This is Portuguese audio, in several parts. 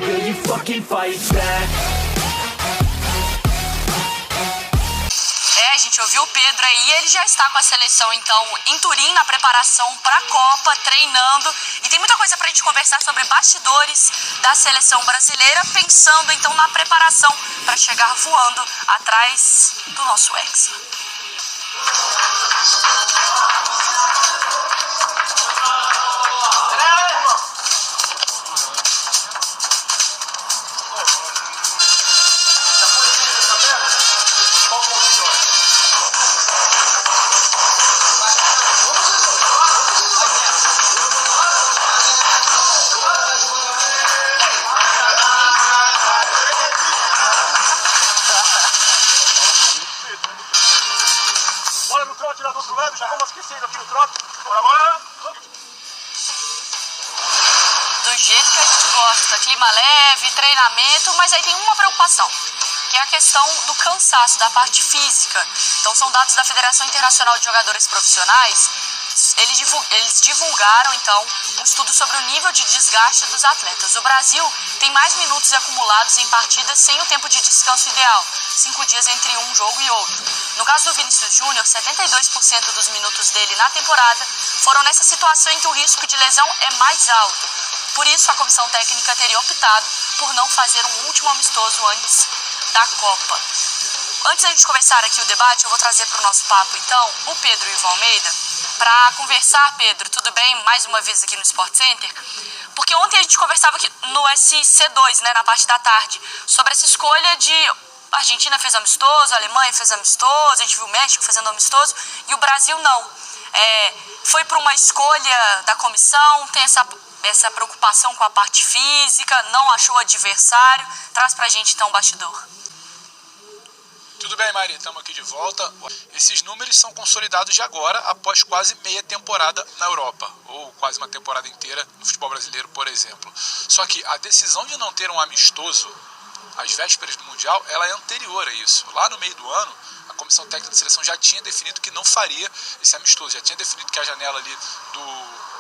nigga, you fucking fight back. A gente ouviu o Pedro aí, ele já está com a seleção então em Turim, na preparação para a Copa, treinando, e tem muita coisa para a gente conversar sobre bastidores da seleção brasileira, pensando então na preparação para chegar voando atrás do nosso Hexa. Bora no trote lá do outro lado, já vamos aquecendo aqui no trote. Bora! Do jeito que a gente gosta, clima leve, treinamento, mas aí tem uma preocupação, que é a questão do cansaço, da parte física. Então são dados da Federação Internacional de Jogadores Profissionais. Eles divulgaram, então, um estudo sobre o nível de desgaste dos atletas. O Brasil tem mais minutos acumulados em partidas sem o tempo de descanso ideal, 5 dias entre um jogo e outro. No caso do Vinícius Júnior, 72% dos minutos dele na temporada foram nessa situação em que o risco de lesão é mais alto. Por isso, a comissão técnica teria optado por não fazer um último amistoso antes da Copa. Antes da gente começar aqui o debate, eu vou trazer para o nosso papo, então, o Pedro Ivo Almeida, para conversar. Pedro, tudo bem? Mais uma vez aqui no Sport Center. Porque ontem a gente conversava aqui no SC2, né, na parte da tarde, sobre essa escolha de... A Argentina fez amistoso, a Alemanha fez amistoso, a gente viu o México fazendo amistoso, e o Brasil não. Foi por uma escolha da comissão, tem essa preocupação com a parte física, não achou adversário. Traz pra gente, então, o bastidor. Tudo bem, Mari, estamos aqui de volta. Esses números são consolidados de agora, após quase meia temporada na Europa, ou quase uma temporada inteira no futebol brasileiro, por exemplo. Só que a decisão de não ter um amistoso às vésperas do Mundial, ela é anterior a isso. Lá no meio do ano, a Comissão Técnica de Seleção já tinha definido que não faria esse amistoso, já tinha definido que a janela ali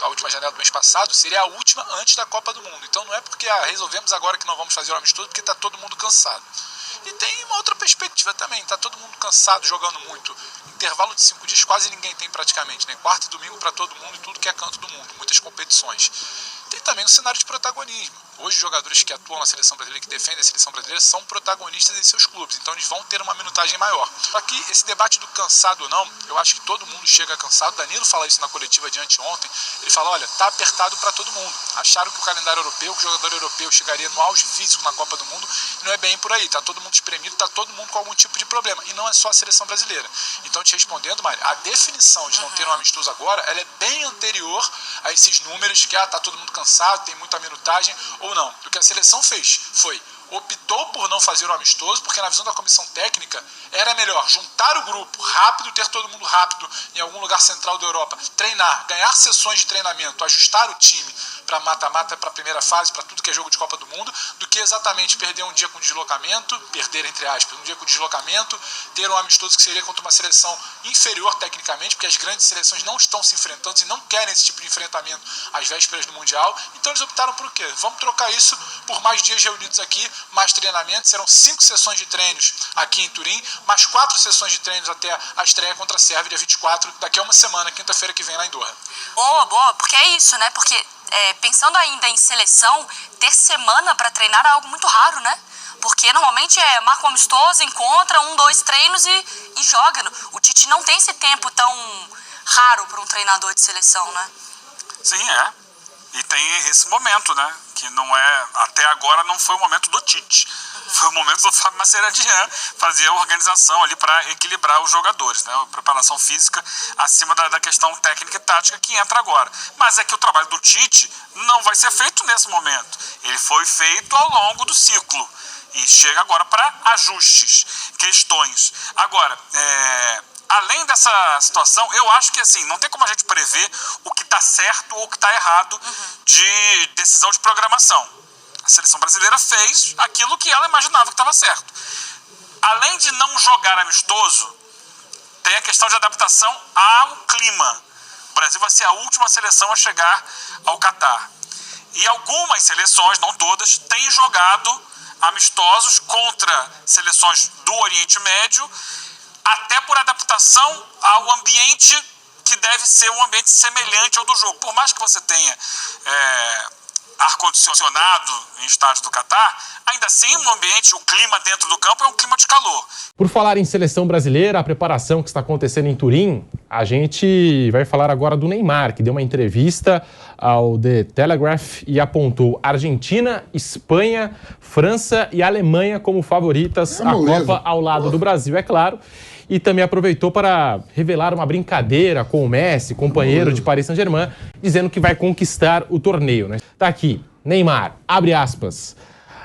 a última janela do mês passado seria a última antes da Copa do Mundo. Então não é porque resolvemos agora que não vamos fazer o amistoso, porque está todo mundo cansado. E tem uma outra perspectiva também, está todo mundo cansado, jogando muito. Intervalo de 5 dias quase ninguém tem praticamente, né? Quarta e domingo para todo mundo, e tudo que é canto do mundo, muitas competições. Tem também um cenário de protagonismo. Hoje os jogadores que atuam na seleção brasileira, que defendem a seleção brasileira, são protagonistas em seus clubes, então eles vão ter uma minutagem maior. Só que esse debate do cansado ou não, eu acho que todo mundo chega cansado. Danilo fala isso na coletiva de anteontem, ele fala, olha, tá apertado para todo mundo. Acharam que o calendário europeu, que o jogador europeu chegaria no auge físico na Copa do Mundo, e não é bem por aí, tá todo mundo espremido, tá todo mundo com algum tipo de problema, e não é só a seleção brasileira. Então, te respondendo, Mari, a definição de não ter um amistoso agora, ela é bem anterior a esses números que, tá todo mundo cansado, tem muita minutagem, ou não. O que a seleção fez foi, optou por não fazer o amistoso, porque na visão da comissão técnica era melhor juntar o grupo rápido, ter todo mundo rápido em algum lugar central da Europa, treinar, ganhar sessões de treinamento, ajustar o time para mata-mata, para a primeira fase, para tudo que é jogo de Copa do Mundo, do que exatamente perder um dia com deslocamento, perder entre aspas, um dia com deslocamento, ter um amistoso que seria contra uma seleção inferior tecnicamente, porque as grandes seleções não estão se enfrentando e não querem esse tipo de enfrentamento às vésperas do Mundial. Então eles optaram por quê? Vamos trocar isso por mais dias reunidos aqui, mais treinamentos. Serão 5 sessões de treinos aqui em Turim, mais 4 sessões de treinos até a estreia contra a Sérvia, dia 24, daqui a uma semana, quinta-feira que vem lá em Doha. Boa, porque é isso, né? Porque pensando ainda em seleção, ter semana para treinar é algo muito raro, né? Porque normalmente marca um amistoso, encontra 1, 2 treinos e joga. O Tite não tem esse tempo tão raro para um treinador de seleção, né? Sim, E tem esse momento, né? Que não é, até agora não foi o momento do Tite. Foi o momento do Fábio Mascherano fazer a organização ali para equilibrar os jogadores, né? A preparação física acima da questão técnica e tática que entra agora. Mas é que o trabalho do Tite não vai ser feito nesse momento. Ele foi feito ao longo do ciclo. E chega agora para ajustes, questões. Agora, além dessa situação, eu acho que assim, não tem como a gente prever o que está certo ou o que está errado de decisão de programação. A seleção brasileira fez aquilo que ela imaginava que estava certo. Além de não jogar amistoso, tem a questão de adaptação ao clima. O Brasil vai ser a última seleção a chegar ao Catar. E algumas seleções, não todas, têm jogado amistosos contra seleções do Oriente Médio, até por adaptação ao ambiente que deve ser um ambiente semelhante ao do jogo. Por mais que você tenha ar-condicionado em estádios do Catar, ainda assim o ambiente, o clima dentro do campo é um clima de calor. Por falar em seleção brasileira, a preparação que está acontecendo em Turim, a gente vai falar agora do Neymar, que deu uma entrevista ao The Telegraph e apontou Argentina, Espanha, França e Alemanha como favoritas à Copa ao lado do Brasil, é claro. E também aproveitou para revelar uma brincadeira com o Messi, companheiro de Paris Saint-Germain, dizendo que vai conquistar o torneio, né? Tá aqui, Neymar, abre aspas.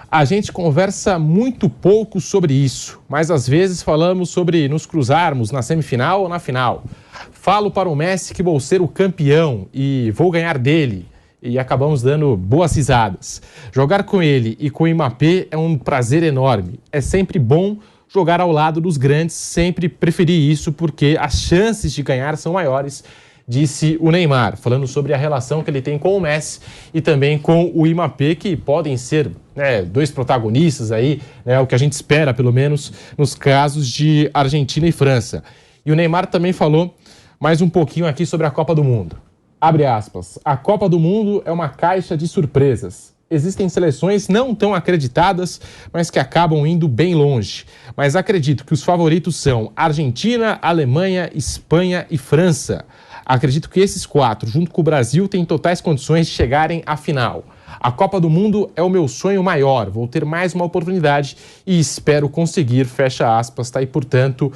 A gente conversa muito pouco sobre isso, mas às vezes falamos sobre nos cruzarmos na semifinal ou na final. Falo para o Messi que vou ser o campeão e vou ganhar dele. E acabamos dando boas risadas. Jogar com ele e com o Mbappé é um prazer enorme. É sempre bom jogar ao lado dos grandes, sempre preferi isso porque as chances de ganhar são maiores, disse o Neymar, falando sobre a relação que ele tem com o Messi e também com o Mbappé, que podem ser, né, dois protagonistas aí, né, o que a gente espera, pelo menos, nos casos de Argentina e França. E o Neymar também falou mais um pouquinho aqui sobre a Copa do Mundo. Abre aspas, a Copa do Mundo é uma caixa de surpresas. Existem seleções não tão acreditadas, mas que acabam indo bem longe. Mas acredito que os favoritos são Argentina, Alemanha, Espanha e França. Acredito que esses 4, junto com o Brasil, têm totais condições de chegarem à final. A Copa do Mundo é o meu sonho maior. Vou ter mais uma oportunidade e espero conseguir, fecha aspas, tá? E, portanto,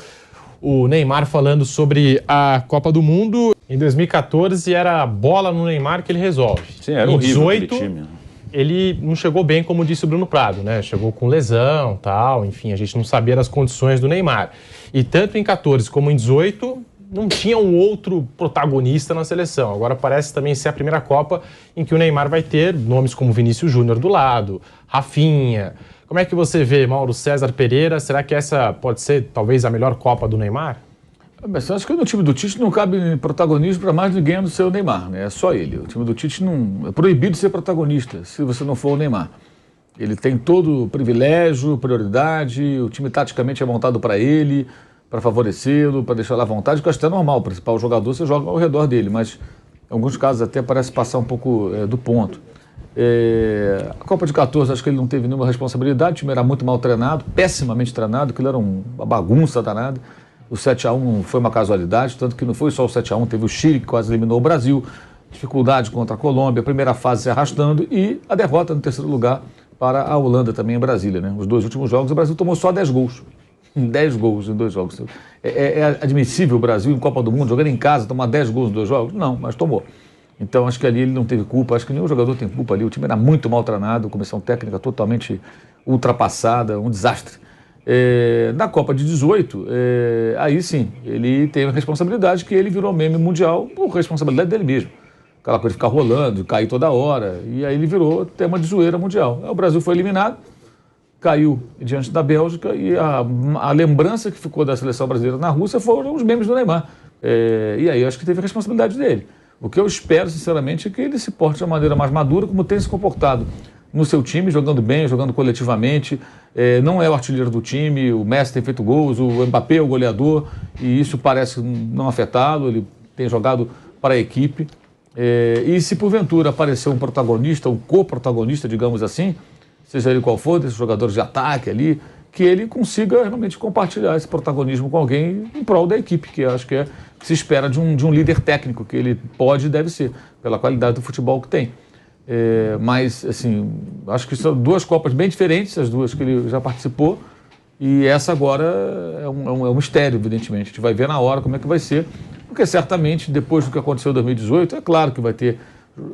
o Neymar falando sobre a Copa do Mundo. Em 2014 era a bola no Neymar que ele resolve. Sim, era horrível aquele time. Ele não chegou bem, como disse o Bruno Prado, né? Chegou com lesão, tal, enfim, a gente não sabia das condições do Neymar. E tanto em 14 como em 18, não tinha um outro protagonista na seleção. Agora parece também ser a primeira Copa em que o Neymar vai ter nomes como Vinícius Júnior do lado, Rafinha. Como é que você vê, Mauro César Pereira? Será que essa pode ser, talvez, a melhor Copa do Neymar? Mas eu acho que no time do Tite não cabe protagonismo para mais ninguém do seu Neymar, né? É só ele. O time do Tite não é proibido ser protagonista se você não for o Neymar. Ele tem todo o privilégio, prioridade, o time taticamente é montado para ele, para favorecê-lo, para deixar lá à vontade, que eu acho que é normal. O principal jogador você joga ao redor dele, mas em alguns casos até parece passar um pouco do ponto. A Copa de 14 acho que ele não teve nenhuma responsabilidade, o time era muito mal treinado, pessimamente treinado, aquilo era uma bagunça danada. O 7-1 foi uma casualidade, tanto que não foi só o 7-1, teve o Chile que quase eliminou o Brasil, dificuldade contra a Colômbia, a primeira fase se arrastando e a derrota no terceiro lugar para a Holanda também em Brasília, né? Os 2 últimos jogos o Brasil tomou só 10 gols. 10 gols em 2 jogos. É admissível o Brasil em Copa do Mundo, jogando em casa, tomar 10 gols em 2 jogos? Não, mas tomou. Então acho que ali ele não teve culpa, acho que nenhum jogador tem culpa ali, o time era muito mal treinado, comissão técnica totalmente ultrapassada, um desastre. Na Copa de 18, aí sim, ele tem a responsabilidade que ele virou meme mundial por responsabilidade dele mesmo. Aquela coisa de ficar rolando, cair toda hora, e aí ele virou tema de zoeira mundial. O Brasil foi eliminado, caiu diante da Bélgica e a lembrança que ficou da seleção brasileira na Rússia foram os memes do Neymar. E aí eu acho que teve a responsabilidade dele. O que eu espero, sinceramente, é que ele se porte de uma maneira mais madura, como tem se comportado no seu time, jogando bem, jogando coletivamente. Não é o artilheiro do time, o Messi tem feito gols, o Mbappé é o goleador, e isso parece não afetá-lo, ele tem jogado para a equipe. E se porventura aparecer um protagonista, um co-protagonista, digamos assim, seja ele qual for, desses jogadores de ataque ali, que ele consiga realmente compartilhar esse protagonismo com alguém em prol da equipe, que acho que se espera de um líder técnico, que ele pode e deve ser, pela qualidade do futebol que tem. Mas, assim, acho que são 2 Copas bem diferentes, as 2 que ele já participou, e essa agora é um mistério, evidentemente. A gente vai ver na hora como é que vai ser, porque certamente, depois do que aconteceu em 2018, é claro que vai ter,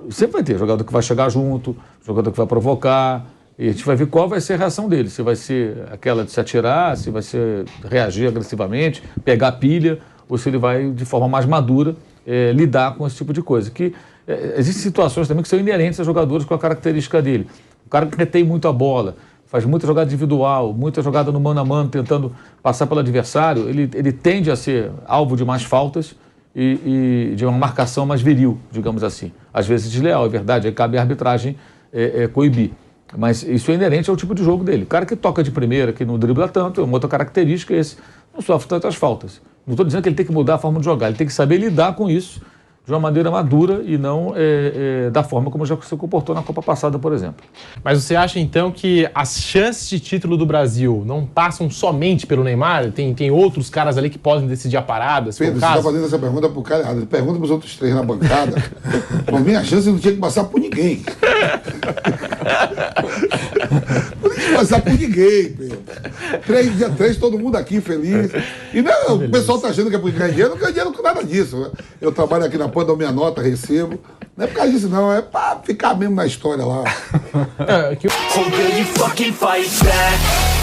sempre vai ter jogador que vai chegar junto, jogador que vai provocar, e a gente vai ver qual vai ser a reação dele, se vai ser aquela de se atirar, se vai ser reagir agressivamente, pegar pilha, ou se ele vai, de forma mais madura, lidar com esse tipo de coisa. Existem situações também que são inerentes a jogadores com a característica dele. O cara que retém muito a bola, faz muita jogada individual, muita jogada no mano a mano, tentando passar pelo adversário, ele tende a ser alvo de mais faltas e de uma marcação mais viril, digamos assim. Às vezes desleal, é verdade, aí cabe a arbitragem coibir. Mas isso é inerente ao tipo de jogo dele. O cara que toca de primeira, que não dribla tanto, é uma outra característica, esse não sofre tantas faltas. Não estou dizendo que ele tem que mudar a forma de jogar, ele tem que saber lidar com isso de uma maneira madura e não da forma como já se comportou na Copa passada, por exemplo. Mas você acha, então, que as chances de título do Brasil não passam somente pelo Neymar? Tem outros caras ali que podem decidir a parada? Pedro, você está fazendo essa pergunta pro cara errado. Pergunta para os outros três na bancada. Por minha chance, não tinha que passar por ninguém. Não tinha que passar por ninguém, Pedro. Dia 3, todo mundo aqui feliz. E não, o pessoal tá achando que é por ganhar dinheiro. Não ganho dinheiro com nada disso. Né? Eu trabalho aqui na PAN, dou minha nota, recebo. Não é por causa disso, não. É para ficar mesmo na história lá. So will you fucking fight back?